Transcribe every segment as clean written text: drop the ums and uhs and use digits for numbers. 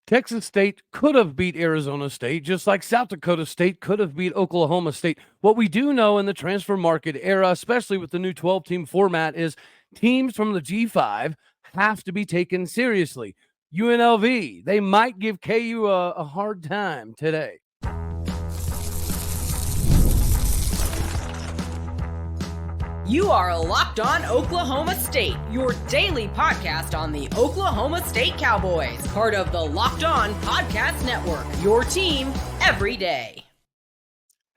Texas State could have beat Arizona State, just like South Dakota State could have beat Oklahoma State. What we do know in the transfer market era, especially with the new 12-team format, is teams from the G5 have to be taken seriously. UNLV, they might give KU a hard time today. You are Locked On Oklahoma State, your daily podcast on the Oklahoma State Cowboys, part of the Locked On Podcast Network, your team every day.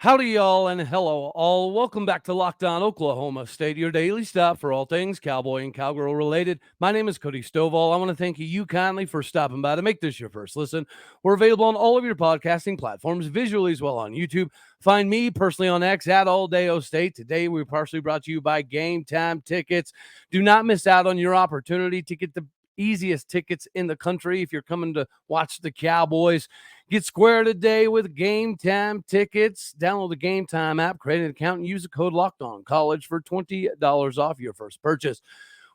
Howdy, y'all, and hello, all. Welcome back to Locked On Oklahoma State, your daily stop for all things cowboy and cowgirl related. My name is Cody Stovall. I want to thank you kindly for stopping by to make this your first listen. We're available on all of your podcasting platforms, visually as well on YouTube. Find me personally on X at All Day O State. Today, we're partially brought to you by Gametime Tickets. Do not miss out on your opportunity to get the easiest tickets in the country if you're coming to watch the Cowboys. Get square today with Gametime Tickets. Download the Gametime app, create an account, and use the code LOCKEDONCOLLEGE for $20 off your first purchase.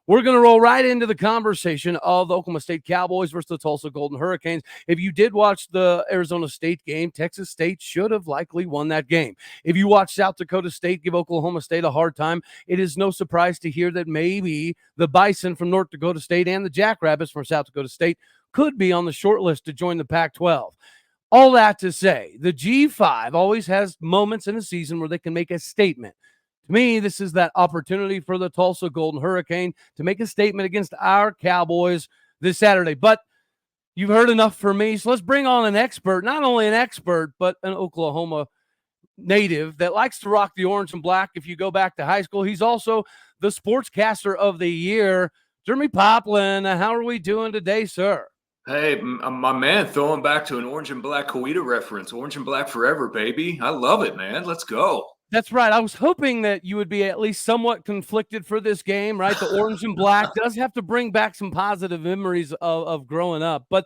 We're going to roll right into the conversation of the Oklahoma State Cowboys versus the Tulsa Golden Hurricanes. If you did watch the Arizona State game, Texas State should have likely won that game. If you watch South Dakota State give Oklahoma State a hard time, it is no surprise to hear that maybe the Bison from North Dakota State and the Jackrabbits from South Dakota State could be on the short list to join the Pac-12. All that to say, the G5 always has moments in a season where they can make a statement. To me, this is that opportunity for the Tulsa Golden Hurricane to make a statement against our Cowboys this Saturday. But you've heard enough from me, so let's bring on an expert, not only an expert, but an Oklahoma native that likes to rock the orange and black. If you go back to high school, he's also the Sportscaster of the Year. Jeremie Poplin, how are we doing today, sir? Hey, my man, throwing back to an orange and black Coeta reference. Orange and black forever, baby. I love it, man. Let's go. That's right. I was hoping that you would be at least somewhat conflicted for this game, right? The orange and black does have to bring back some positive memories of growing up. But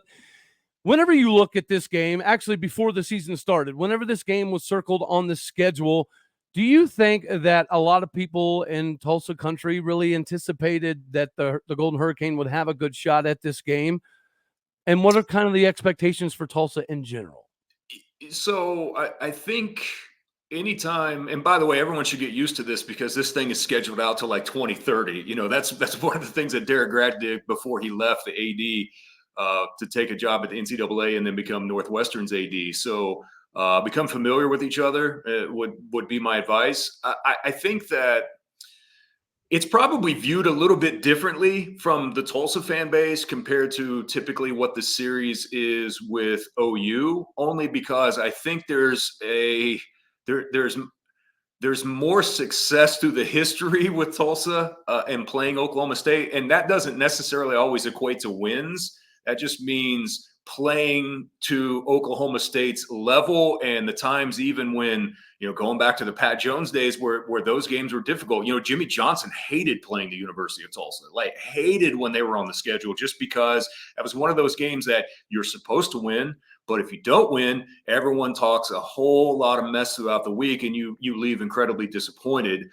whenever you look at this game, actually before the season started, whenever this game was circled on the schedule, do you think that a lot of people in Tulsa country really anticipated that the Golden Hurricane would have a good shot at this game? And what are kind of the expectations for Tulsa in general? So I think anytime, and by the way, everyone should get used to this because this thing is scheduled out to like 2030. You know, that's one of the things that Derek Grad did before he left the AD to take a job at the NCAA and then become Northwestern's AD. So become familiar with each other would be my advice. I think that it's probably viewed a little bit differently from the Tulsa fan base compared to typically what the series is with OU, only because I think there's more success through the history with Tulsa and playing Oklahoma State, and that doesn't necessarily always equate to wins. That just means playing to Oklahoma State's level, and the times even when, going back to the Pat Jones days where those games were difficult. Jimmy Johnson hated playing the University of Tulsa, like hated when they were on the schedule, just because that was one of those games that you're supposed to win. But if you don't win, everyone talks a whole lot of mess throughout the week, and you leave incredibly disappointed.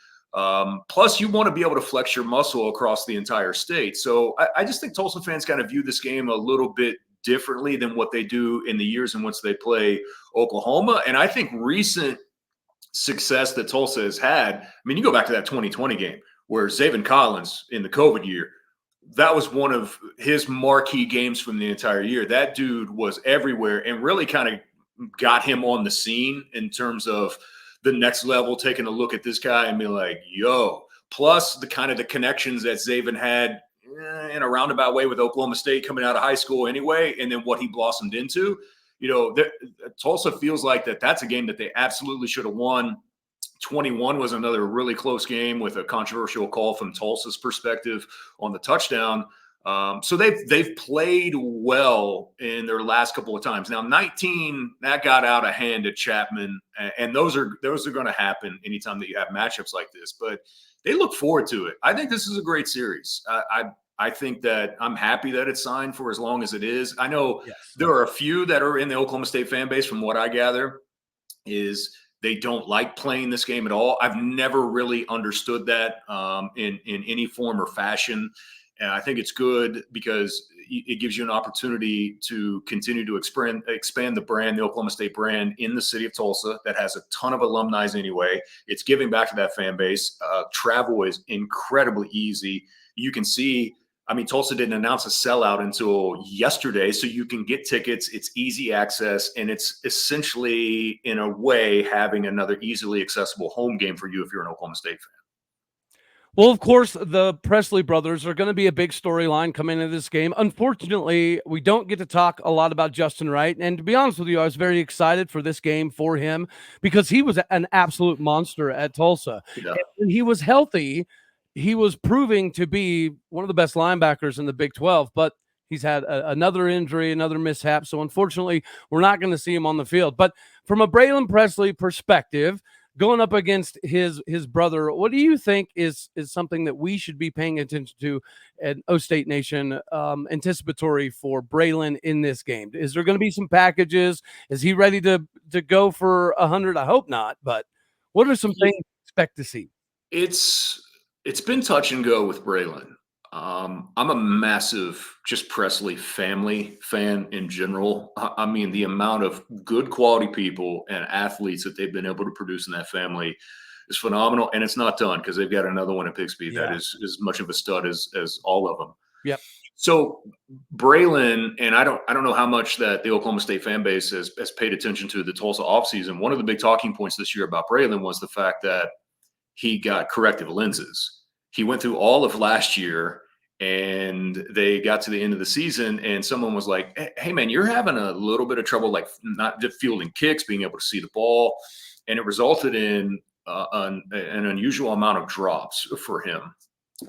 Plus, you want to be able to flex your muscle across the entire state. So I just think Tulsa fans kind of view this game a little bit differently than what they do in the years in which they play Oklahoma. And I think recent success that Tulsa has had, I mean, you go back to that 2020 game where Zaven Collins in the COVID year, that was one of his marquee games from the entire year. That dude was everywhere and really kind of got him on the scene in terms of the next level, taking a look at this guy and being like, yo, plus the kind of the connections that Zaven had in a roundabout way with Oklahoma State coming out of high school anyway, and then what he blossomed into. Tulsa feels like that's a game that they absolutely should have won. 21 was another really close game with a controversial call from Tulsa's perspective on the touchdown. So they've played well in their last couple of times. Now 19, that got out of hand at Chapman, and those are going to happen anytime that you have matchups like this. But they look forward to it. I think this is a great series. I think that I'm happy that it's signed for as long as it is. I know There are a few that are in the Oklahoma State fan base, from what I gather, is they don't like playing this game at all. I've never really understood that in any form or fashion. And I think it's good because, it gives you an opportunity to continue to expand the brand, the Oklahoma State brand in the city of Tulsa that has a ton of alumni anyway. It's giving back to that fan base. Travel is incredibly easy. You can see, I mean, Tulsa didn't announce a sellout until yesterday, so you can get tickets. It's easy access, and it's essentially, in a way, having another easily accessible home game for you if you're an Oklahoma State fan. Well, of course, the Presley brothers are going to be a big storyline coming into this game. Unfortunately, we don't get to talk a lot about Justin Wright. And to be honest with you, I was very excited for this game for him because he was an absolute monster at Tulsa. Yeah. And when he was healthy, he was proving to be one of the best linebackers in the Big 12, but he's had another injury, another mishap. So unfortunately, we're not going to see him on the field. But from a Braylon Presley perspective, going up against his brother, what do you think is something that we should be paying attention to at O State Nation, anticipatory for Braylon in this game? Is there going to be some packages? Is he ready to go for 100? I hope not, but what are some things you expect to see? It's been touch and go with Braylon. I'm a massive just Presley family fan in general. I mean, the amount of good quality people and athletes that they've been able to produce in that family is phenomenal. And it's not done because they've got another one at Bixby that is as much of a stud as all of them. Yep. So Braylon, and I don't know how much that the Oklahoma State fan base has paid attention to the Tulsa offseason. One of the big talking points this year about Braylon was the fact that he got corrective lenses. He went through all of last year, and they got to the end of the season, and someone was like, hey man, you're having a little bit of trouble, like not just fielding kicks, being able to see the ball. And it resulted in an unusual amount of drops for him.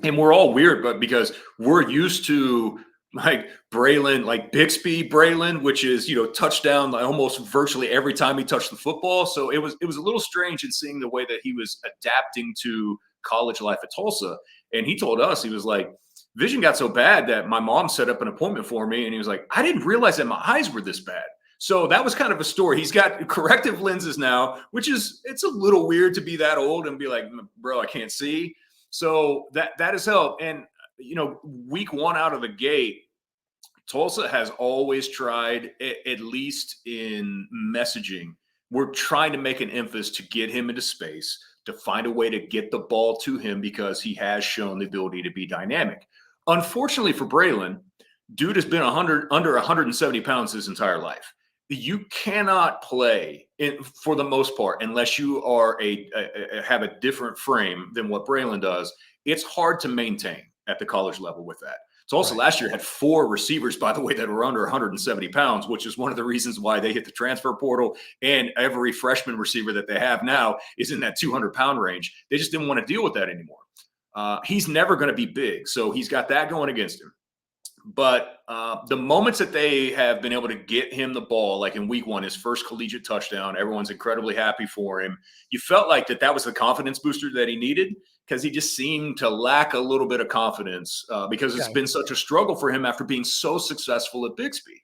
And we're all weird, but because we're used to like Braylon, like Bixby Braylon, which is, touchdown like almost virtually every time he touched the football. So it was a little strange in seeing the way that he was adapting to college life at Tulsa. And he told us, he was like, vision got so bad that my mom set up an appointment for me. And he was like, I didn't realize that my eyes were this bad. So that was kind of a story. He's got corrective lenses now, it's a little weird to be that old and be like, bro, I can't see. So that has helped. And, week one out of the gate, Tulsa has always tried, at least in messaging, we're trying to make an emphasis to get him into space, to find a way to get the ball to him because he has shown the ability to be dynamic. Unfortunately for Braylon, dude has been under 170 pounds his entire life. You cannot play for the most part unless you are have a different frame than what Braylon does. It's hard to maintain at the college level with that. Tulsa last year had 4 receivers, by the way, that were under 170 pounds, which is one of the reasons why they hit the transfer portal. And every freshman receiver that they have now is in that 200-pound range. They just didn't want to deal with that anymore. He's never going to be big, so he's got that going against him. But the moments that they have been able to get him the ball, like in week one, his first collegiate touchdown, everyone's incredibly happy for him. You felt like that was the confidence booster that he needed because he just seemed to lack a little bit of confidence because it's been such a struggle for him after being so successful at Bixby.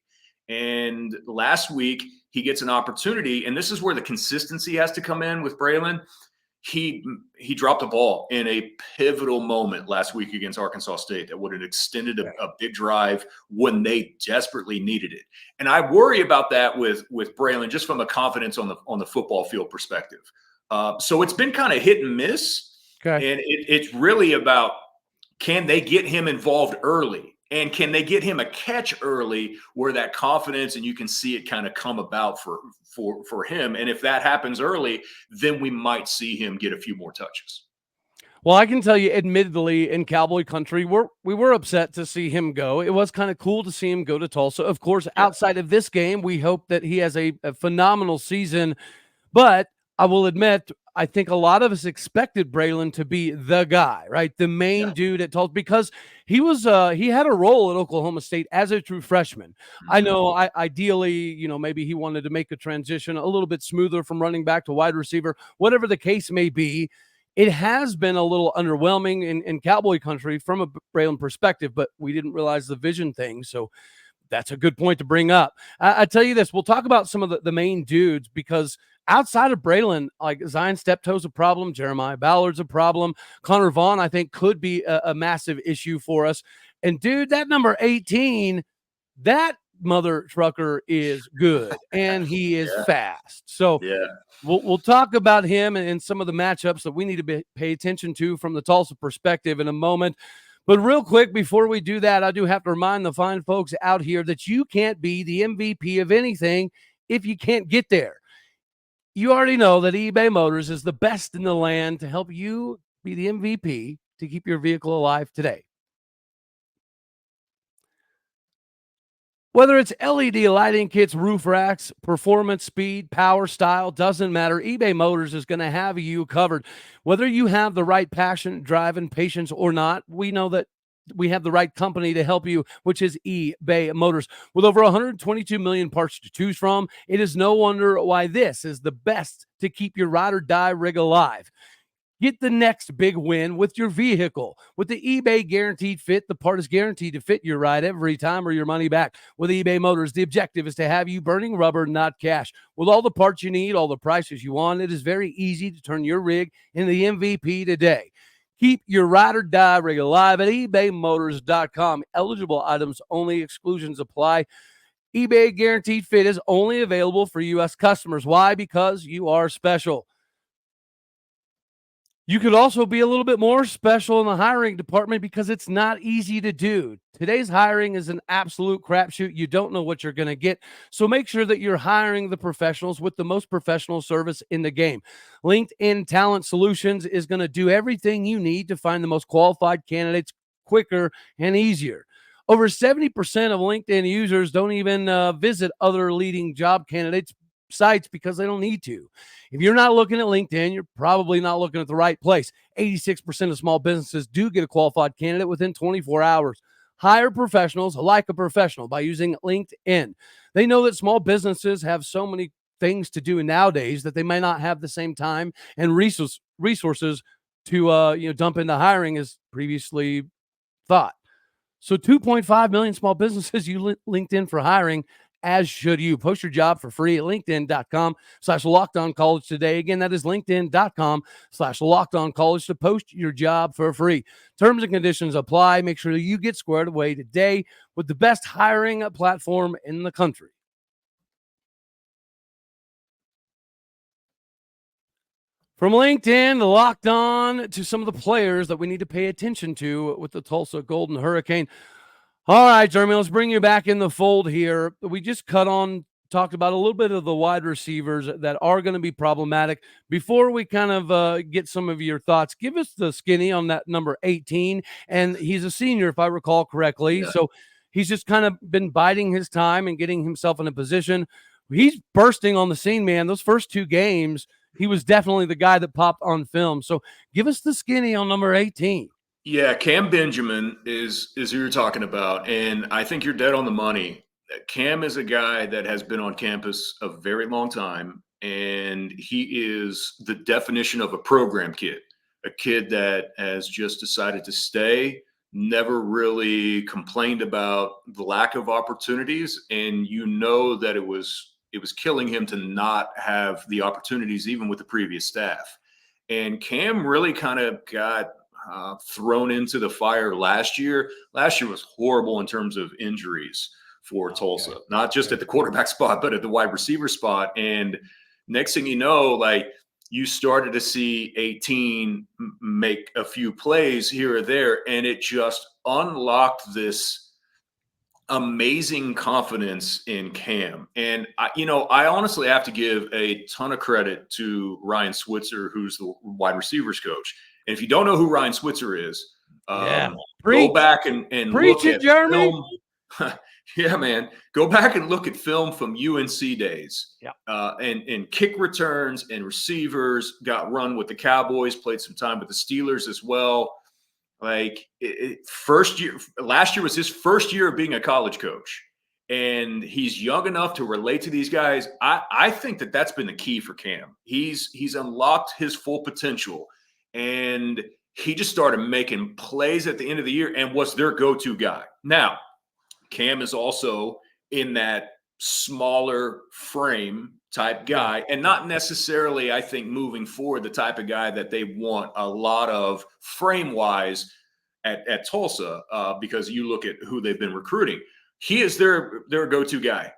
And last week, he gets an opportunity, and this is where the consistency has to come in with Braylon. He dropped a ball in a pivotal moment last week against Arkansas State that would have extended a big drive when they desperately needed it. And I worry about that with Braylon just from a confidence on the football field perspective. So it's been kind of hit and miss. Okay. And it's really about, can they get him involved early? And can they get him a catch early where that confidence and you can see it kind of come about for him? And if that happens early, then we might see him get a few more touches. Well, I can tell you, admittedly, in Cowboy country, we were upset to see him go. It was kind of cool to see him go to Tulsa. Of course, outside of this game, we hope that he has a phenomenal season. But I will admit, I think a lot of us expected Braylon to be the guy, right? The main dude at Tulsa, because he was he had a role at Oklahoma State as a true freshman. Mm-hmm. I know ideally, maybe he wanted to make a transition a little bit smoother from running back to wide receiver, whatever the case may be. It has been a little underwhelming in Cowboy country from a Braylon perspective, but we didn't realize the vision thing. So that's a good point to bring up. I tell you this, we'll talk about some of the main dudes because outside of Braylon, like Zion Steptoe's a problem, Jeremiah Ballard's a problem, Connor Vaughn, I think, could be a massive issue for us. And dude, that number 18, that mother trucker is good and he is fast. So Yeah. we'll talk about him and some of the matchups that we need to pay attention to from the Tulsa perspective in a moment. But real quick, before we do that, I do have to remind the fine folks out here that you can't be the MVP of anything if you can't get there. You already know that eBay Motors is the best in the land to help you be the MVP to keep your vehicle alive today. Whether it's LED lighting kits, roof racks, performance, speed, power, style, doesn't matter. eBay Motors is going to have you covered. Whether you have the right passion, drive, and patience or not, we know that we have the right company to help you, which is eBay Motors. With over 122 million parts to choose from, it is no wonder why this is the best to keep your ride or die rig alive. Get the next big win with your vehicle. With the eBay Guaranteed Fit, the part is guaranteed to fit your ride every time or your money back. With eBay Motors, the objective is to have you burning rubber, not cash. With all the parts you need, all the prices you want, it is very easy to turn your rig into the MVP today. Keep your ride or die rig alive at ebaymotors.com. Eligible items only, exclusions apply. eBay Guaranteed Fit is only available for U.S. customers. Why? Because you are special. You could also be a little bit more special in the hiring department because it's not easy to do. Today's hiring is an absolute crapshoot. You don't know what you're going to get. So make sure that you're hiring the professionals with the most professional service in the game. LinkedIn Talent Solutions is going to do everything you need to find the most qualified candidates quicker and easier. Over 70% of LinkedIn users don't even visit other leading job candidates sites because they don't need to. If you're not looking at LinkedIn, you're probably not looking at the right place. 86% of small businesses do get a qualified candidate within 24 hours. Hire professionals like a professional by using LinkedIn. They know that small businesses have so many things to do nowadays that they may not have the same time and resources to dump into hiring as previously thought. So 2.5 million small businesses use LinkedIn for hiring, as should you. Post your job for free at linkedin.com/LockedOnCollege today. Again, that is linkedin.com/LockedOnCollege to post your job for free. Terms and conditions apply. Make sure you get squared away today with the best hiring platform in the country. From LinkedIn to Locked On to some of the players that we need to pay attention to with the Tulsa Golden Hurricane. All right, Jeremy, let's bring you back in the fold here. We just talked about a little bit of the wide receivers that are going to be problematic. Before we kind of get some of your thoughts, give us the skinny on that number 18. And he's a senior, if I recall correctly. Yeah. So he's just kind of been biding his time and getting himself in a position. He's bursting on the scene, man. Those first two games, he was definitely the guy that popped on film. So give us the skinny on number 18. Yeah, Cam Benjamin is who you're talking about, and I think you're dead on the money. Cam is a guy that has been on campus a very long time, and he is the definition of a program kid, a kid that has just decided to stay, never really complained about the lack of opportunities, and you know that it was killing him to not have the opportunities even with the previous staff. And Cam really kind of got thrown into the fire last year. Last year was horrible in terms of injuries for Tulsa, not just at the quarterback spot, but at the wide receiver spot. And next thing you know, like you started to see 18 make a few plays here or there, and it just unlocked this amazing confidence in Cam. And I honestly have to give a ton of credit to Ryan Switzer, who's the wide receivers coach. And if you don't know who Ryan Switzer is, go back and look at Jeremy. Film. Yeah, man. Go back and look at film from UNC days. Yeah. And kick returns and receivers, got run with the Cowboys, played some time with the Steelers as well. Like first year, last year was his first year of being a college coach. And he's young enough to relate to these guys. I think that's been the key for Cam. He's unlocked his full potential. And he just started making plays at the end of the year and was their go-to guy. Now, Cam is also in that smaller frame type guy, and not necessarily, I think, moving forward, the type of guy that they want a lot of frame-wise at Tulsa because you look at who they've been recruiting. He is their go-to guy.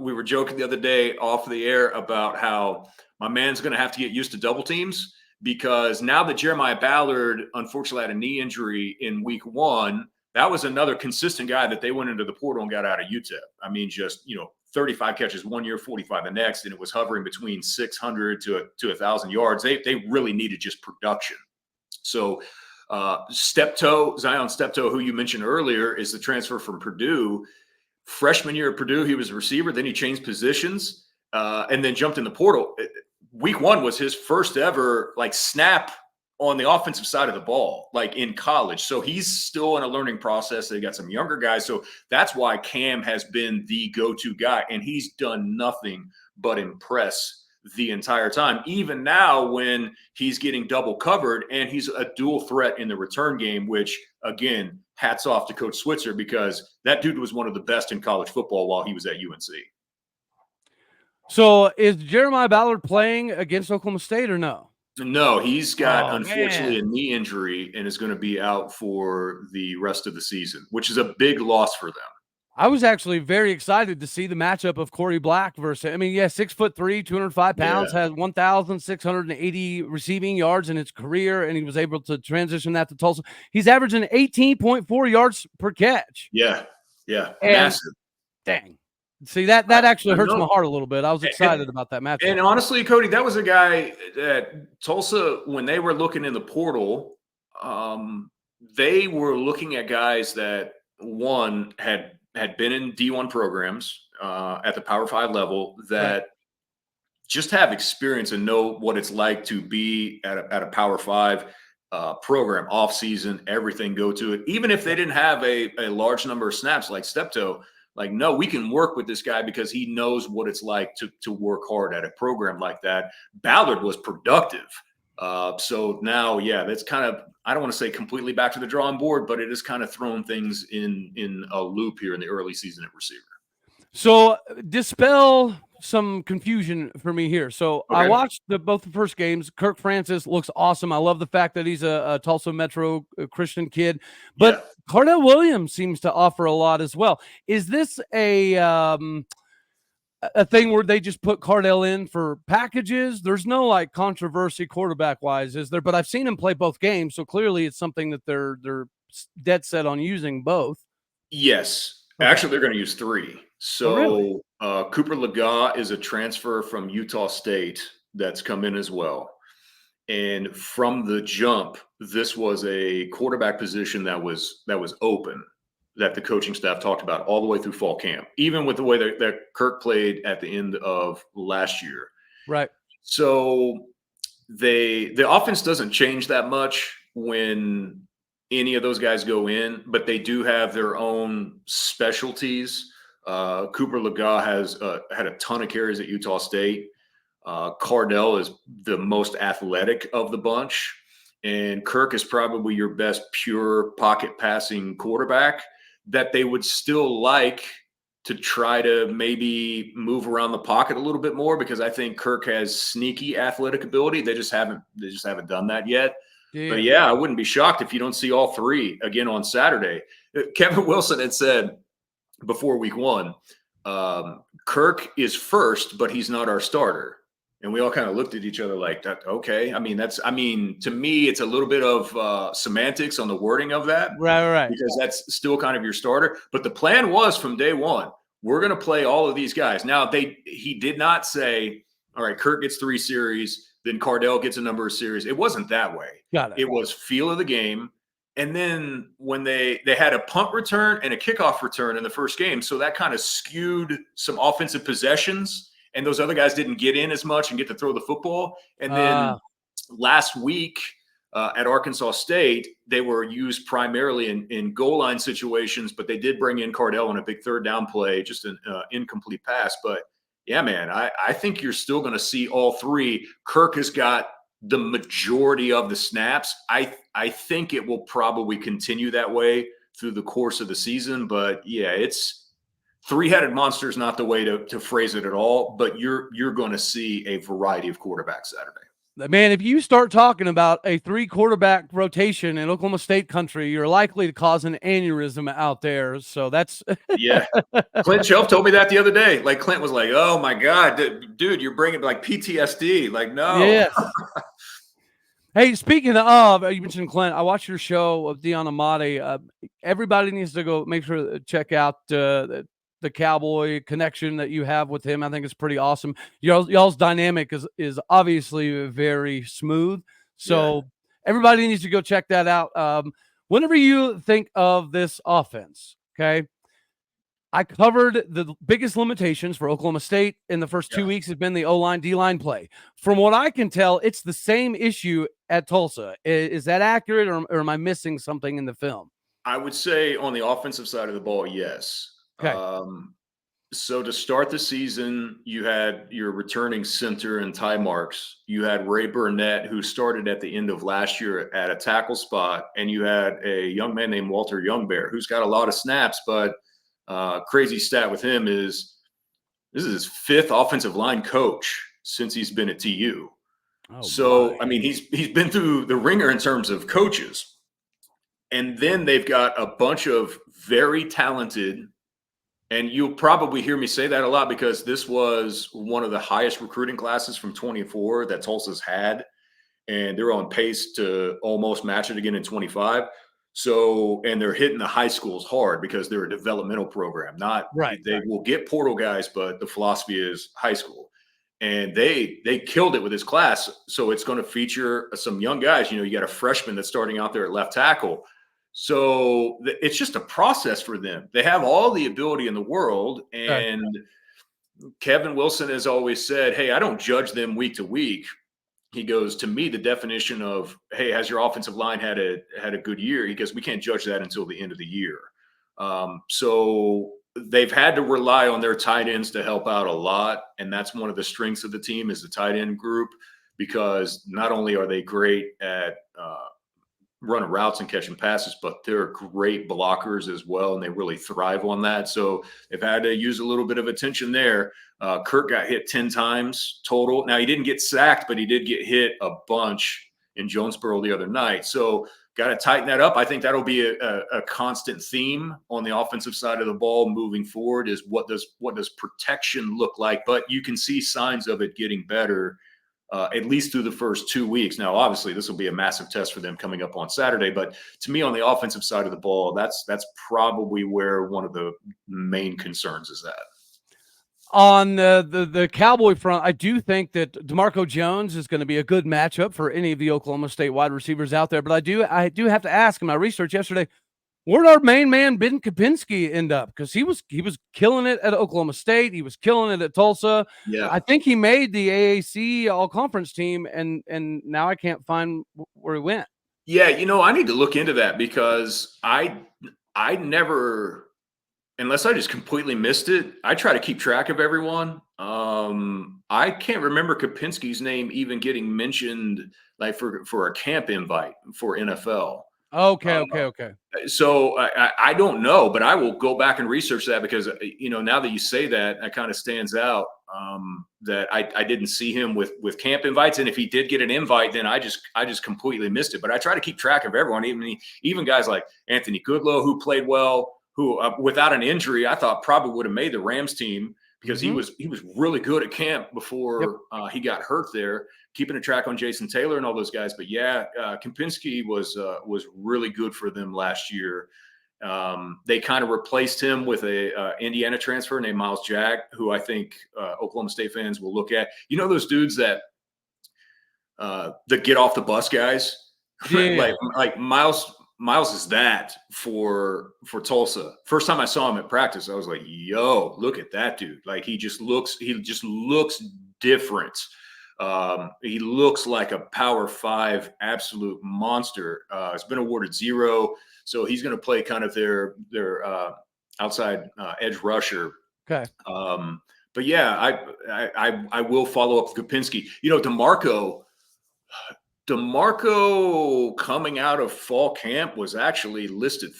We were joking the other day off the air about how my man's going to have to get used to double teams because now that Jeremiah Ballard unfortunately had a knee injury in week 1, that was another consistent guy that they went into the portal and got out of UTEP. I mean, just, 35 catches 1 year, 45 the next, and it was hovering between 600 to 1,000 yards. They really needed just production. So Zion Steptoe, who you mentioned earlier, is the transfer from Purdue. Freshman year at Purdue, he was a receiver. Then he changed positions and then jumped in the portal. Week 1 was his first ever snap on the offensive side of the ball, in college. So he's still in a learning process. They got some younger guys. So that's why Cam has been the go-to guy. And he's done nothing but impress the entire time, even now when he's getting double covered and he's a dual threat in the return game, which, again, hats off to Coach Switzer because that dude was one of the best in college football while he was at UNC. So is Jeremiah Ballard playing against Oklahoma State or no? No, he's got, unfortunately, a knee injury and is going to be out for the rest of the season, which is a big loss for them. I was actually very excited to see the matchup of Corey Black versus, 6'3", 205 pounds, has 1,680 receiving yards in his career, and he was able to transition that to Tulsa. He's averaging 18.4 yards per catch. Yeah, and, massive. Dang. See, that actually hurts my heart a little bit. I was excited about that matchup. And honestly, Cody, that was a guy at Tulsa, when they were looking in the portal, they were looking at guys that, one, had been in D1 programs at the Power 5 level that just have experience and know what it's like to be at a Power 5 program, off season, everything, go to it. Even if they didn't have a large number of snaps like Steptoe, no, we can work with this guy because he knows what it's like to work hard at a program like that. Ballard was productive. So now, that's kind of, I don't want to say completely back to the drawing board, but it has kind of thrown things in a loop here in the early season at receiver. So dispel some confusion for me here. So I watched both the first games. Kirk Francis looks awesome. I love the fact that he's a Tulsa Metro Christian kid, but Cardell Williams seems to offer a lot as well. Is this a thing where they just put Cardell in for packages? There's no controversy quarterback wise, is there? But I've seen him play both games, so clearly it's something that they're dead set on using both. Yes, actually they're going to use 3. So Cooper Lega is a transfer from Utah State that's come in as well. And from the jump, this was a quarterback position that was open, that the coaching staff talked about all the way through fall camp, even with the way that Kirk played at the end of last year. Right. So the offense doesn't change that much when any of those guys go in, but they do have their own specialties. Cooper Lega has had a ton of carries at Utah State. Cardell is the most athletic of the bunch, and Kirk is probably your best pure pocket passing quarterback that they would still like to try to maybe move around the pocket a little bit more, because I think Kirk has sneaky athletic ability. They just haven't done that yet. Yeah. But I wouldn't be shocked if you don't see all 3 again on Saturday. Kevin Wilson had said before week 1, Kirk is first, but he's not our starter. And we all kind of looked at each other like that. Okay. To me, it's a little bit of semantics on the wording of that. Right. Because that's still kind of your starter. But the plan was from day 1, we're going to play all of these guys. Now, he did not say, all right, Kirk gets 3 series, then Cardell gets a number of series. It wasn't that way. Got it. It was feel of the game. And then when they had a punt return and a kickoff return in the first game, so that kind of skewed some offensive possessions. And those other guys didn't get in as much and get to throw the football. And then last week at Arkansas State, they were used primarily in goal line situations, but they did bring in Cardell on a big third down play, just an incomplete pass. But, yeah, man, I think you're still going to see all 3. Kirk has got the majority of the snaps. I think it will probably continue that way through the course of the season. But, it's – 3-headed monster is not the way to phrase it at all, but you're going to see a variety of quarterbacks Saturday. Man, if you start talking about a 3-quarterback rotation in Oklahoma State country, you're likely to cause an aneurysm out there. So that's Yeah. Clint Shelf told me that the other day. Like Clint was like, "Oh my God, dude, you're bringing like PTSD." Like, no. yes. Hey, speaking of, you mentioned Clint. I watched your show of Dion Amati. Everybody needs to go make sure to check out the Cowboy connection that you have with him. I think it's pretty awesome. Y'all's dynamic is obviously very smooth. Yeah. So everybody needs to go check that out. Whenever you think of this offense, okay, I covered the biggest limitations for Oklahoma State in the first 2 weeks has been the O-line, D-line play. From what I can tell, it's the same issue at Tulsa. Is that accurate, or am I missing something in the film? I would say on the offensive side of the ball, yes. Okay. So to start the season, you had your returning center and Ty Marks. You had Ray Burnett, who started at the end of last year at a tackle spot, and you had a young man named Walter Youngbear, who's got a lot of snaps. But crazy stat with him is this is his 5th offensive line coach since he's been at TU. Oh, So my. I mean, he's been through the ringer in terms of coaches, and then they've got a bunch of very talented. And you'll probably hear me say that a lot because this was one of the highest recruiting classes from 24 that Tulsa's had. And they're on pace to almost match it again in 25. So, and they're hitting the high schools hard because they're a developmental program. Not Right. They will get portal guys, but the philosophy is high school. And they killed it with this class. So it's going to feature some young guys. You know, you got a freshman that's starting out there at left tackle. So it's just a process for them. They have all the ability in the world. And Kevin Wilson has always said, "Hey, I don't judge them week to week." He goes, "To me, the definition of, hey, has your offensive line had a good year?" He goes, "We can't judge that until the end of the year." So they've had to rely on their tight ends to help out a lot. And that's one of the strengths of the team is the tight end group, because not only are they great at running routes and catching passes, but they're great blockers as well, and they really thrive on that. So they've had to use a little bit of attention there. Kurt got hit 10 times total. Now, he didn't get sacked, but he did get hit a bunch in Jonesboro the other night. So got to tighten that up. I think that'll be a constant theme on the offensive side of the ball moving forward is what does protection look like? But you can see signs of it getting better at least through the first 2 weeks. Now, obviously, this will be a massive test for them coming up on Saturday. But to me, on the offensive side of the ball, that's probably where one of the main concerns is at. On the Cowboy front, I do think that DeMarco Jones is going to be a good matchup for any of the Oklahoma State wide receivers out there. But I do have to ask in my research yesterday, where'd our main man Ben Kapinski end up? Because he was killing it at Oklahoma State. He was killing it at Tulsa. Yeah, I think he made the AAC all conference team, and now I can't find where he went. yeah. You know, I need to look into that because I never, unless I just completely missed it, I try to keep track of everyone. I can't remember Kapinski's name even getting mentioned like for a camp invite for NFL. Okay. So I don't know, but I will go back and research that because, you know, now that you say that, it kind of stands out that I didn't see him with camp invites. And if he did get an invite, then I just completely missed it. But I try to keep track of everyone, even guys like Anthony Goodlow, who played well, who without an injury, I thought probably would have made the Rams team because he was really good at camp before he got hurt there. Keeping a track on Jason Taylor and all those guys. But yeah, Kapinski was really good for them last year. They kind of replaced him with a Indiana transfer named Miles Jack, who I think Oklahoma State fans will look at. You know those dudes that get off the bus guys? Yeah. like Miles is that for Tulsa. First time I saw him at practice, I was like, yo, look at that dude. Like he just looks different. He looks like a Power 5 absolute monster. He's been awarded 0, so he's going to play kind of their outside edge rusher. Okay. But yeah, I will follow up with Kapinski. You know, DeMarco coming out of fall camp was actually listed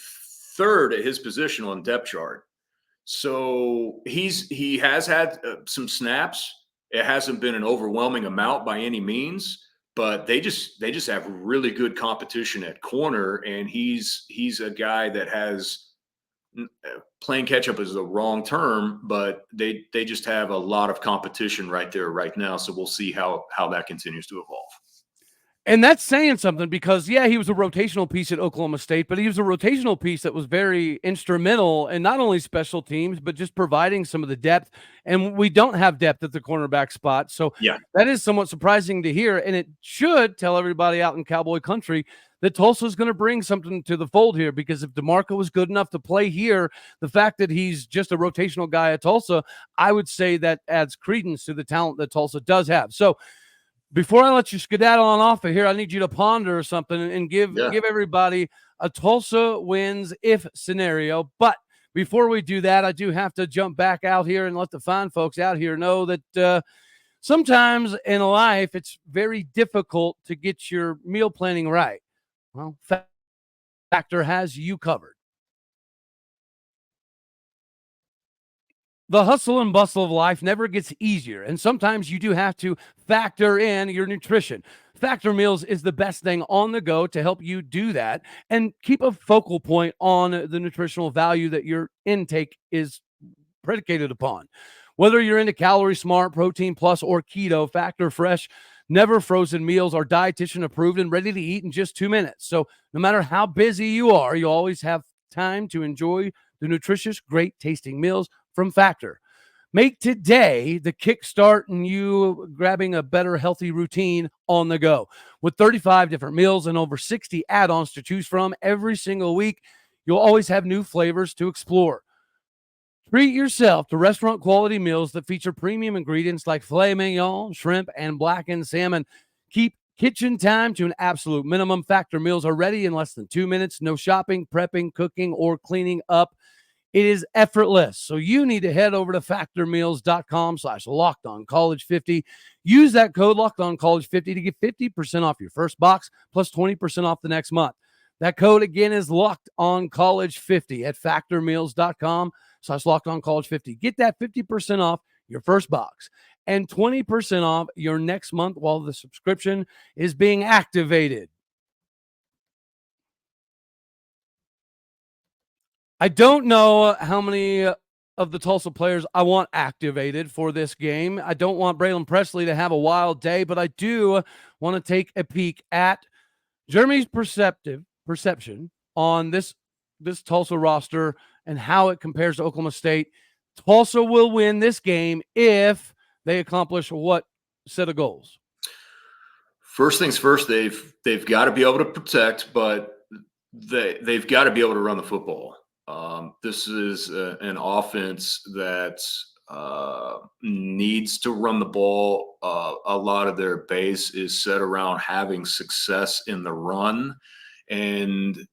3rd at his position on depth chart. So he has had some snaps. It hasn't been an overwhelming amount by any means, but they just have really good competition at corner, and he's a guy that has playing catch up is the wrong term, but they just have a lot of competition right there right now. So we'll see how that continues to evolve. And that's saying something because, yeah, he was a rotational piece at Oklahoma State, but he was a rotational piece that was very instrumental in not only special teams, but just providing some of the depth. And we don't have depth at the cornerback spot. So Yeah, that is somewhat surprising to hear. And it should tell everybody out in Cowboy country that Tulsa's going to bring something to the fold here, because if DeMarco was good enough to play here, the fact that he's just a rotational guy at Tulsa, I would say that adds credence to the talent that Tulsa does have. So before I let you skedaddle on off of here, I need you to ponder something and give everybody a Tulsa wins if scenario. But before we do that, I do have to jump back out here and let the fine folks out here know that sometimes in life it's very difficult to get your meal planning right. Well, Factor has you covered. The hustle and bustle of life never gets easier, and sometimes you do have to factor in your nutrition. Factor Meals is the best thing on the go to help you do that and keep a focal point on the nutritional value that your intake is predicated upon. Whether you're into Calorie Smart, Protein Plus, or Keto, Factor Fresh, never frozen meals are dietitian approved and ready to eat in just 2 minutes. So no matter how busy you are, you always have time to enjoy the nutritious, great tasting meals from Factor. Make today the kickstart and you grabbing a better healthy routine on the go. With 35 different meals and over 60 add-ons to choose from every single week, you'll always have new flavors to explore. Treat yourself to restaurant quality meals that feature premium ingredients like filet mignon, shrimp, and blackened salmon. Keep kitchen time to an absolute minimum. Factor meals are ready in less than 2 minutes. No shopping, prepping, cooking, or cleaning up. It is effortless. So you need to head over to factormeals.com/LockedOnCollege50. Use that code LockedOnCollege50 to get 50% off your first box plus 20% off the next month. That code again is LockedOnCollege50 at factormeals.com/LockedOnCollege50. Get that 50% off your first box and 20% off your next month while the subscription is being activated. I don't know how many of the Tulsa players I want activated for this game. I don't want Braylon Presley to have a wild day, but I do want to take a peek at Jeremie's perception on this Tulsa roster and how it compares to Oklahoma State. Tulsa will win this game if they accomplish what set of goals? First things first, they've got to be able to protect, but they've got to be able to run the football. This is an offense that needs to run the ball. A lot of their base is set around having success in the run, and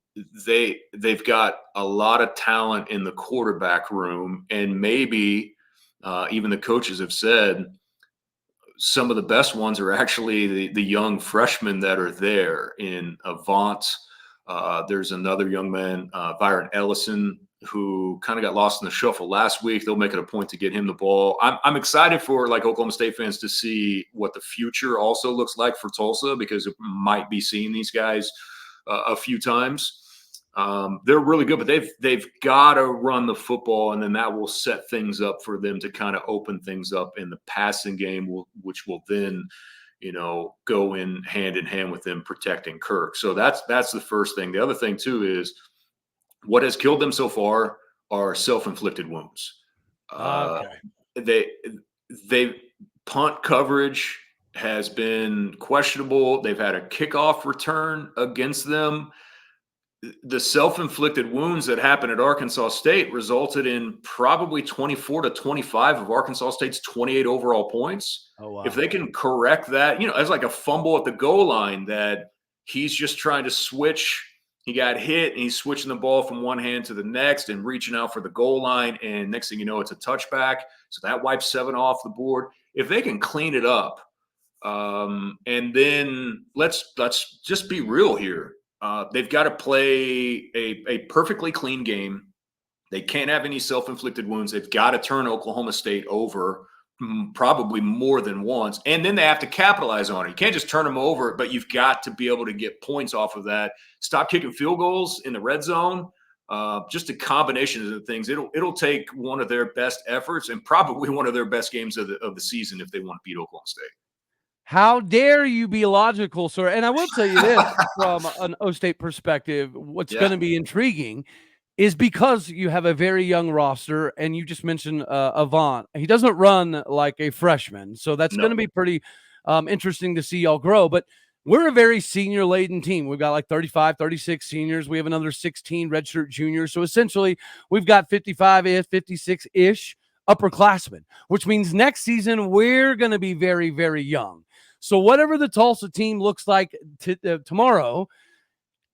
they've got a lot of talent in the quarterback room, and maybe even the coaches have said some of the best ones are actually the young freshmen that are there in Avant. There's another young man, Byron Ellison, who kind of got lost in the shuffle last week. They'll make it a point to get him the ball. I'm excited for like Oklahoma State fans to see what the future also looks like for Tulsa, because it might be seeing these guys a few times. They're really good, but they've got to run the football, and then that will set things up for them to kind of open things up in the passing game, which will then, go in hand with them protecting Kirk. So that's the first thing. The other thing too is what has killed them so far are self-inflicted wounds. They punt coverage has been questionable. They've had a kickoff return against them. The self-inflicted wounds that happened at Arkansas State resulted in probably 24-25 of Arkansas State's 28 overall points. Oh, wow. If they can correct that, it's like a fumble at the goal line that he's just trying to switch. He got hit and he's switching the ball from one hand to the next and reaching out for the goal line. And next thing you know, it's a touchback. So that wipes 7 off the board. If they can clean it up, and then let's just be real here. They've got to play a perfectly clean game. They can't have any self-inflicted wounds. They've got to turn Oklahoma State over probably more than once, and then they have to capitalize on it. You can't just turn them over, but you've got to be able to get points off of that. Stop kicking field goals in the red zone. Just a combination of the things. It'll take one of their best efforts and probably one of their best games of the season if they want to beat Oklahoma State. How dare you be logical, sir? And I will tell you this from an O State perspective, what's going to be intriguing is because you have a very young roster, and you just mentioned Avant. He doesn't run like a freshman, so that's going to be pretty interesting to see y'all grow. But we're a very senior-laden team. We've got like 35, 36 seniors. We have another 16 redshirt juniors. So essentially, we've got 55-ish, 56-ish upperclassmen, which means next season we're going to be very, very young. So whatever the Tulsa team looks like tomorrow,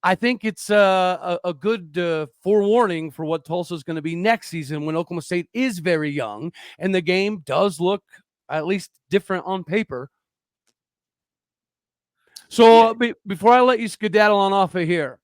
I think it's a good forewarning for what Tulsa is going to be next season when Oklahoma State is very young and the game does look at least different on paper. So before I let you skedaddle on off of here,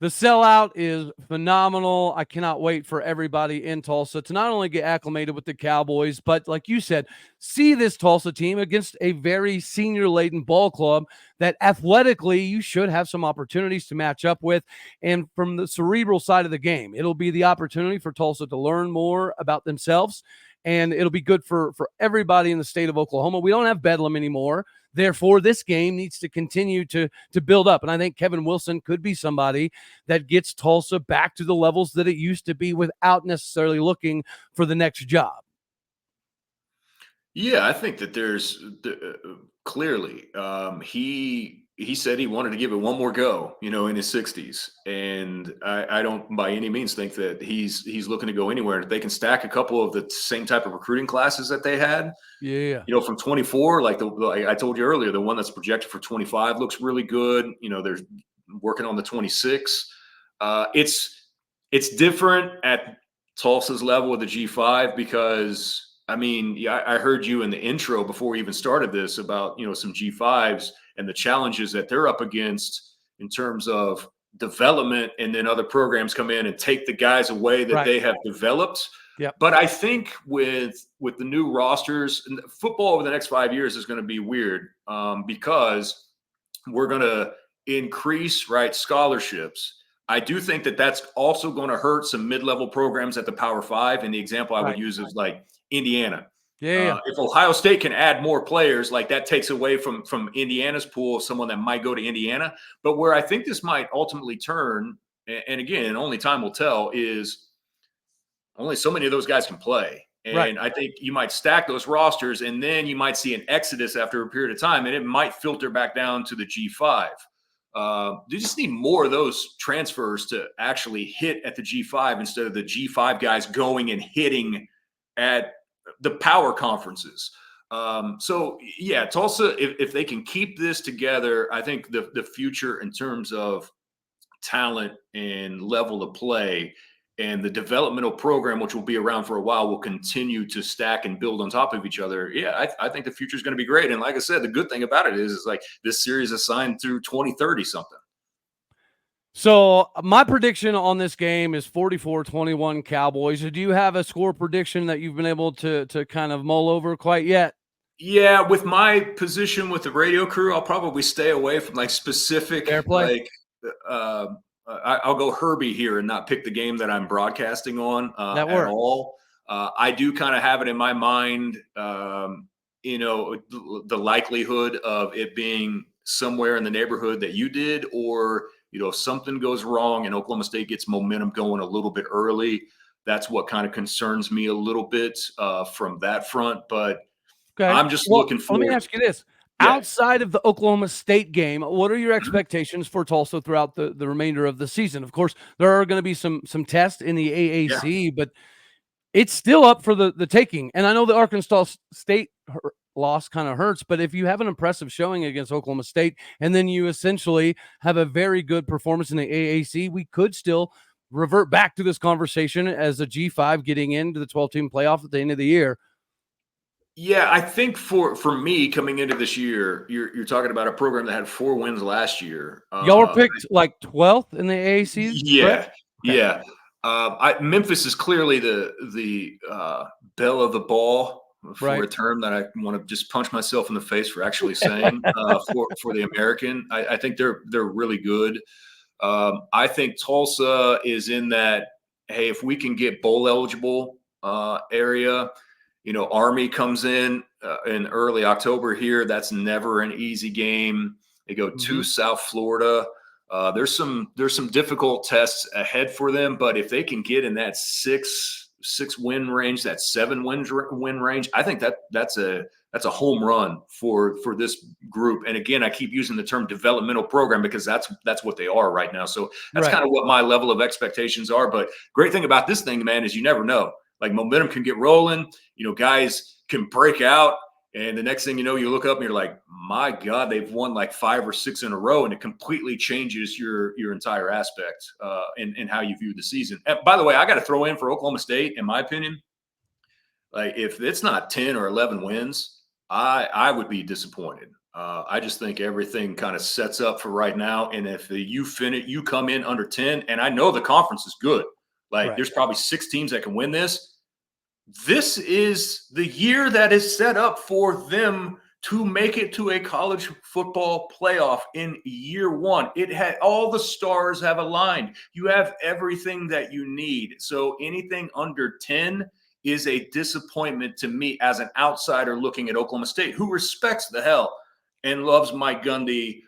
the sellout is phenomenal. I cannot wait for everybody in Tulsa to not only get acclimated with the Cowboys, but like you said, see this Tulsa team against a very senior-laden ball club that athletically you should have some opportunities to match up with. And from the cerebral side of the game, it'll be the opportunity for Tulsa to learn more about themselves, and it'll be good for everybody in the state of Oklahoma. We don't have Bedlam anymore. Therefore, this game needs to continue to build up. And I think Kevin Wilson could be somebody that gets Tulsa back to the levels that it used to be without necessarily looking for the next job. Yeah, I think that there's clearly he said he wanted to give it one more go, in his 60s. And I don't by any means think that he's looking to go anywhere. If they can stack a couple of the same type of recruiting classes that they had, from 24, like I told you earlier, the one that's projected for 25 looks really good. They're working on the 26. It's different at Tulsa's level with the G5 because I heard you in the intro before we even started this about, some G5s and the challenges that they're up against in terms of development, and then other programs come in and take the guys away that they have developed. Yep. But I think with the new rosters, football over the next 5 years is going to be weird because we're going to increase scholarships. I do think that that's also going to hurt some mid-level programs at the Power Five. And the example I would use is like Indiana. If Ohio State can add more players, like that takes away from Indiana's pool of someone that might go to Indiana. But where I think this might ultimately turn, and again, only time will tell, is only so many of those guys can play. And I think you might stack those rosters, and then you might see an exodus after a period of time, and it might filter back down to the G5. You just need more of those transfers to actually hit at the G5 instead of the G5 guys going and hitting at the power conferences. Tulsa, if they can keep this together, I think the future in terms of talent and level of play and the developmental program, which will be around for a while, will continue to stack and build on top of each other. I think the future is going to be great. And like I said, the good thing about it is like this series is signed through 2030 something. So my prediction on this game is 44-21 Cowboys. Do you have a score prediction that you've been able to kind of mull over quite yet? Yeah, with my position with the radio crew, I'll probably stay away from like specific I'll go Herbie here and not pick the game that I'm broadcasting on at all. I do kind of have it in my mind, the likelihood of it being somewhere in the neighborhood that you did, or if something goes wrong and Oklahoma State gets momentum going a little bit early, that's what kind of concerns me a little bit from that front. But I'm just looking forward. Let me ask you this. Outside of the Oklahoma State game, what are your expectations for Tulsa throughout the remainder of the season? Of course, there are going to be some tests in the AAC, but it's still up for the taking. And I know the Arkansas State loss kind of hurts, but if you have an impressive showing against Oklahoma State and then you essentially have a very good performance in the AAC, we could still revert back to this conversation as a G5 getting into the 12-team playoff at the end of the year. Yeah, I think for me coming into this year, you're talking about a program that had 4 wins last year. Y'all were picked like 12th in the AAC? Yeah. Memphis is clearly the belle of the ball for Right. a term that I want to just punch myself in the face for actually saying for the American. I think they're really good. I think Tulsa is in that, hey, if we can get bowl eligible area, Army comes in early October here. That's never an easy game. They go to South Florida. There's some difficult tests ahead for them, but if they can get in that six win range, that 7 win range, I think that's a home run for this group. And again, I keep using the term developmental program because that's what they are right now. So that's kind of what my level of expectations are. But great thing about this thing, man, is you never know. Like momentum can get rolling. Guys can break out. And the next thing you know, you look up and you're like, my God, they've won like 5 or 6 in a row. And it completely changes your entire aspect in how you view the season. And by the way, I got to throw in for Oklahoma State, in my opinion, like if it's not 10 or 11 wins, I would be disappointed. I just think everything kind of sets up for right now. And if you come in under 10, and I know the conference is good. Like there's probably 6 teams that can win this. This is the year that is set up for them to make it to a college football playoff in year 1. All the stars have aligned. You have everything that you need. So anything under 10 is a disappointment to me as an outsider looking at Oklahoma State, who respects the hell and loves Mike Gundy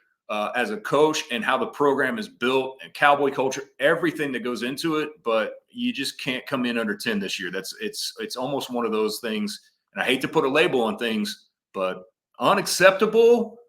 as a coach and how the program is built and Cowboy culture, everything that goes into it. But you just can't come in under 10 this year. It's almost one of those things. And I hate to put a label on things, but unacceptable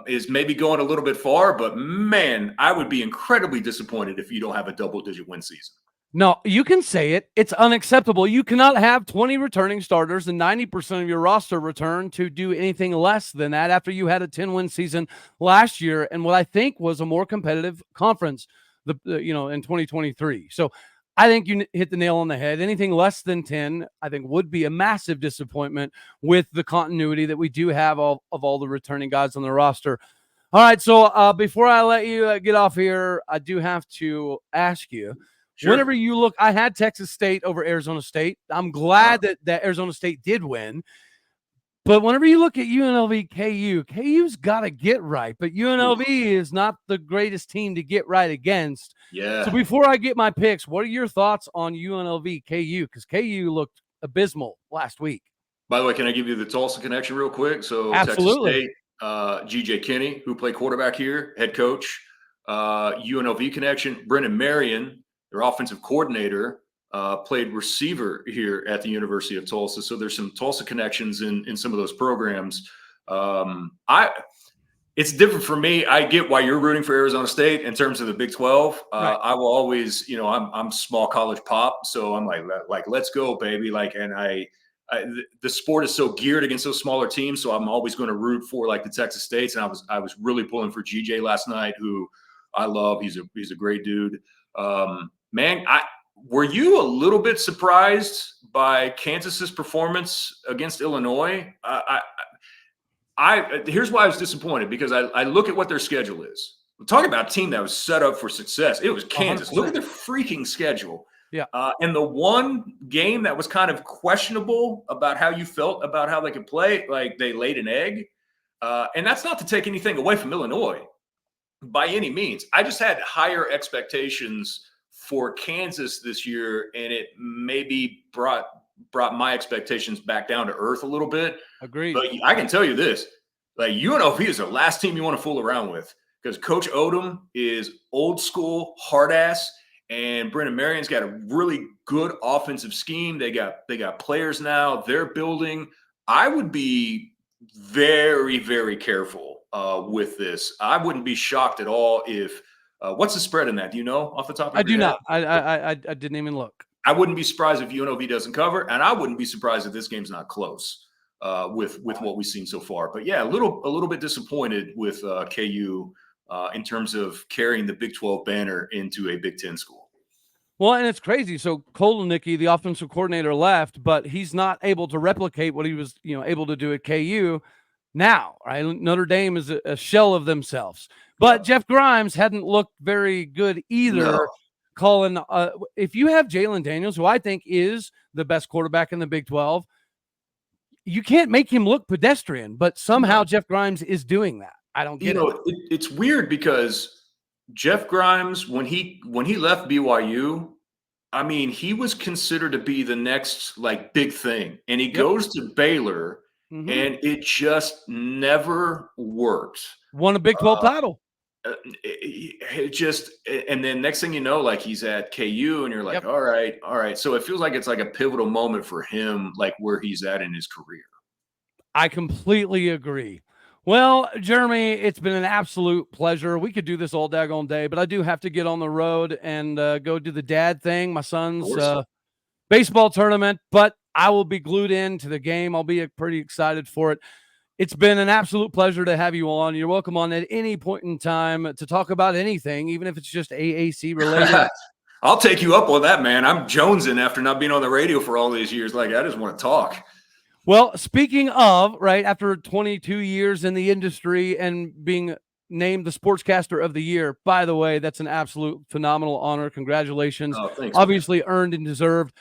is maybe going a little bit far. But man, I would be incredibly disappointed if you don't have a double-digit win season. No, you can say it. It's unacceptable. You cannot have 20 returning starters and 90% of your roster return to do anything less than that after you had a 10-win season last year and what I think was a more competitive conference, in 2023. So I think you hit the nail on the head. Anything less than 10, I think, would be a massive disappointment with the continuity that we do have of all the returning guys on the roster. All right, so before I let you get off here, I do have to ask you, sure. Whenever you look, I had Texas State over Arizona State. I'm glad that Arizona State did win. But whenever you look at UNLV, KU's got to get right. But UNLV is not the greatest team to get right against. Yeah. So before I get my picks, what are your thoughts on UNLV, KU? Because KU looked abysmal last week. By the way, can I give you the Tulsa connection real quick? So absolutely. Texas State, G.J. Kinney, who played quarterback here, head coach. UNLV connection, Brennan Marion, their offensive coordinator, played receiver here at the University of Tulsa. So there's some Tulsa connections in some of those programs. It's different for me. I get why you're rooting for Arizona State in terms of the Big 12. Right. I will always, I'm small college pop. So I'm like, let's go, baby. The sport is so geared against those smaller teams. So I'm always going to root for like the Texas States. And I was really pulling for GJ last night, who I love. He's a great dude. Man, were you a little bit surprised by Kansas's performance against Illinois? Here's why I was disappointed, because I look at what their schedule is. We're talking about a team that was set up for success. It was Kansas. 100%. Look at their freaking schedule. Yeah. And the one game that was kind of questionable about how you felt about how they could play, like they laid an egg. And that's not to take anything away from Illinois by any means. I just had higher expectations for Kansas this year, and it maybe brought my expectations back down to earth a little bit. Agreed. But I can tell you this, like UNLV is the last team you want to fool around with, because Coach Odom is old school, hard ass, and Brennan Marion's got a really good offensive scheme. They got players now. They're building. I would be very, very careful with this. I wouldn't be shocked at all if what's the spread in that? Do you know off the top of your head? I do not. I didn't even look. I wouldn't be surprised if UNLV doesn't cover, and I wouldn't be surprised if this game's not close with what we've seen so far. But yeah, a little bit disappointed with KU in terms of carrying the Big 12 banner into a Big 10 school. Well, and it's crazy. So Kolnicki, the offensive coordinator, left, but he's not able to replicate what he was, able to do at KU now. Right? Notre Dame is a shell of themselves. But Jeff Grimes hadn't looked very good either. No. If you have Jalen Daniels, who I think is the best quarterback in the Big 12, you can't make him look pedestrian, but somehow Jeff Grimes is doing that. I don't get it. It's weird because Jeff Grimes, when he left BYU, I mean, he was considered to be the next like big thing, and he goes to Baylor, and it just never worked. Won a Big 12 title. It just, and then next thing you know, like he's at KU, and you're like, all right. So it feels like it's like a pivotal moment for him, like where he's at in his career. I completely agree. Well, Jeremy, it's been an absolute pleasure. We could do this all daggone day, but I do have to get on the road and go do the dad thing, my son's baseball tournament, but I will be glued into the game. I'll be pretty excited for it. It's been an absolute pleasure to have you on. You're welcome on at any point in time to talk about anything, even if it's just AAC related. I'll take you up on that, man. I'm jonesing after not being on the radio for all these years. Like, I just want to talk. Well, speaking of, right, after 22 years in the industry and being named the Sportscaster of the Year, by the way, that's an absolute phenomenal honor. Congratulations. Oh, thanks, obviously man. Earned and deserved.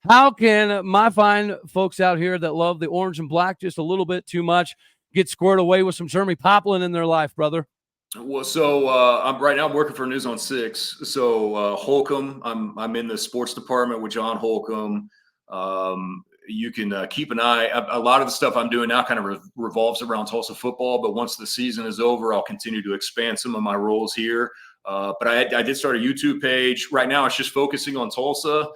How can my fine folks out here that love the orange and black just a little bit too much get squared away with some Jeremie Poplin in their life, brother? Well, so I'm right now I'm working for News on 6. So Holcomb, I'm in the sports department with John Holcomb. You can keep an eye. A lot of the stuff I'm doing now kind of revolves around Tulsa football, but once the season is over, I'll continue to expand some of my roles here. But I did start a YouTube page. Right now, it's just focusing on Tulsa.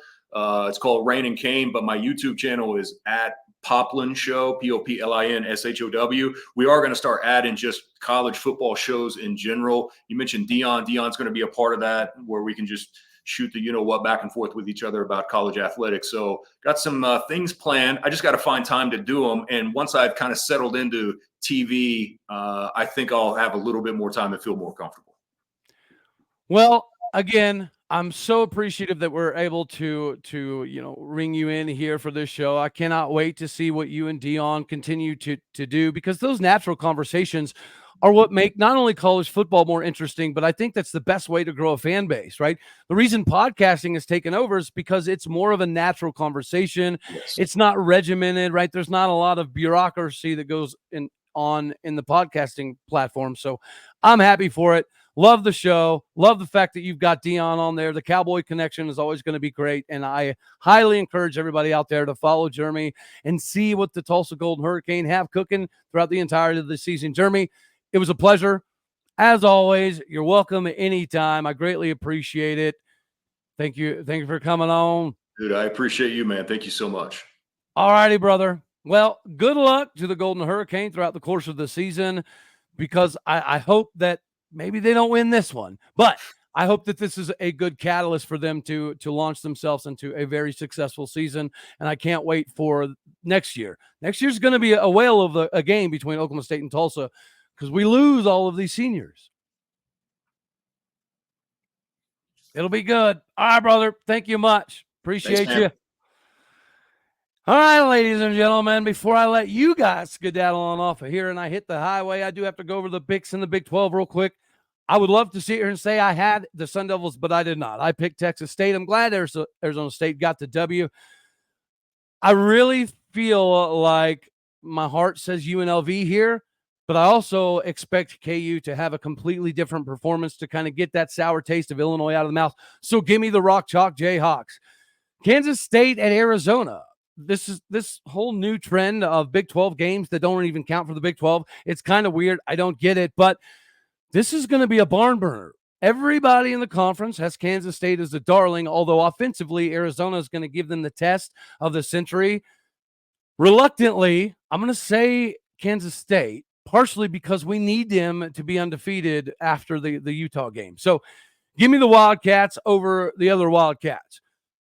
It's called Rain and Cane, but my YouTube channel is at Poplin Show, POPLINSHOW. We are going to start adding just college football shows in general. You mentioned Dion. Dion's going to be a part of that, where we can just shoot the you-know-what back and forth with each other about college athletics. So got some things planned. I just got to find time to do them. And once I've kind of settled into TV, I think I'll have a little bit more time and feel more comfortable. Well, again, I'm so appreciative that we're able to ring you in here for this show. I cannot wait to see what you and Dion continue to do, because those natural conversations are what make not only college football more interesting, but I think that's the best way to grow a fan base, right? The reason podcasting has taken over is because it's more of a natural conversation. Yes. It's not regimented, right? There's not a lot of bureaucracy that goes on in the podcasting platform. So I'm happy for it. Love the show. Love the fact that you've got Dion on there. The Cowboy connection is always going to be great. And I highly encourage everybody out there to follow Jeremie and see what the Tulsa Golden Hurricane have cooking throughout the entirety of the season. Jeremie, it was a pleasure. As always, you're welcome anytime. I greatly appreciate it. Thank you. Thank you for coming on. Dude, I appreciate you, man. Thank you so much. All righty, brother. Well, good luck to the Golden Hurricane throughout the course of the season, because I hope that maybe they don't win this one, but I hope that this is a good catalyst for them to launch themselves into a very successful season. And I can't wait for next year. Next year's going to be a whale of a game between Oklahoma State and Tulsa, because we lose all of these seniors. It'll be good. All right, brother. Thank you much. Appreciate you. All right, ladies and gentlemen, before I let you guys skedaddle on off of here and I hit the highway, I do have to go over the picks in the Big 12 real quick. I would love to sit here and say I had the Sun Devils, but I did not. I picked Texas State. I'm glad Arizona State got the W. I really feel like my heart says UNLV here, but I also expect KU to have a completely different performance to kind of get that sour taste of Illinois out of the mouth. So give me the Rock Chalk Jayhawks. Kansas State at Arizona. This whole new trend of Big 12 games that don't even count for the Big 12. It's kind of weird. I don't get it, but this is going to be a barn burner. Everybody in the conference has Kansas State as a darling, although offensively, Arizona is going to give them the test of the century. Reluctantly, I'm going to say Kansas State, partially because we need them to be undefeated after the Utah game. So give me the Wildcats over the other Wildcats.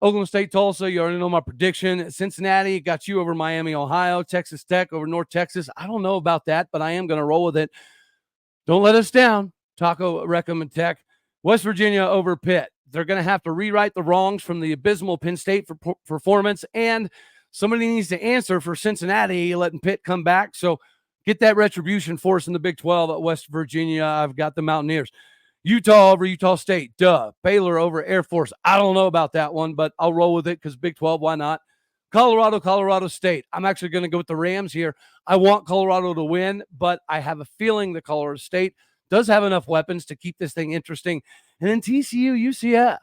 Oklahoma State, Tulsa, you already know my prediction. Cincinnati, got you over Miami, Ohio. Texas Tech over North Texas. I don't know about that, but I am going to roll with it. Don't let us down. Taco, Reckham, and Tech. West Virginia over Pitt. They're going to have to rewrite the wrongs from the abysmal Penn State performance, and somebody needs to answer for Cincinnati letting Pitt come back. So get that retribution force in the Big 12 at West Virginia. I've got the Mountaineers. Utah over Utah State. Duh. Baylor over Air Force. I don't know about that one, but I'll roll with it because Big 12, why not? Colorado State. I'm actually going to go with the Rams here. I want Colorado to win, but I have a feeling that Colorado State does have enough weapons to keep this thing interesting. And then TCU, UCF.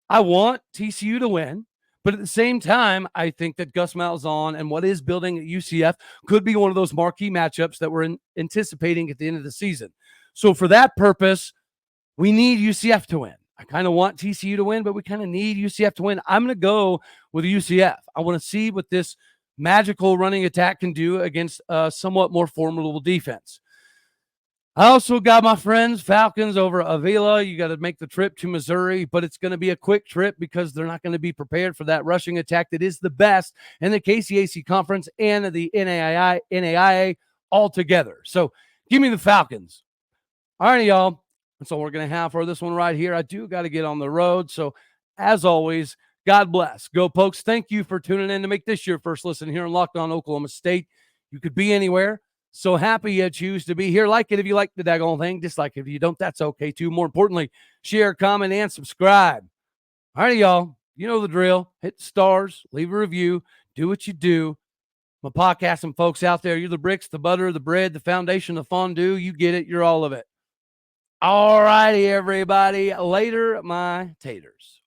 I want TCU to win, but at the same time, I think that Gus Malzahn and what is building at UCF could be one of those marquee matchups that we're anticipating at the end of the season. So for that purpose, we need UCF to win. I kind of want TCU to win, but we kind of need UCF to win. I'm going to go with UCF. I want to see what this magical running attack can do against a somewhat more formidable defense. I also got my friends Falcons over Avila. You got to make the trip to Missouri, but it's going to be a quick trip because they're not going to be prepared for that rushing attack that is the best in the KCAC conference and the NAIA all together. So give me the Falcons. All right, y'all. That's all we're going to have for this one right here. I do got to get on the road. So as always, God bless. Go Pokes. Thank you for tuning in to make this your first listen here on Locked On Oklahoma State. You could be anywhere. So happy you choose to be here. Like it if you like the daggone thing. Dislike it if you don't. That's okay too. More importantly, share, comment, and subscribe. All right, y'all. You know the drill. Hit the stars. Leave a review. Do what you do. My podcasting folks out there, you're the bricks, the butter, the bread, the foundation, the fondue. You get it. You're all of it. All righty, everybody. Later, my taters.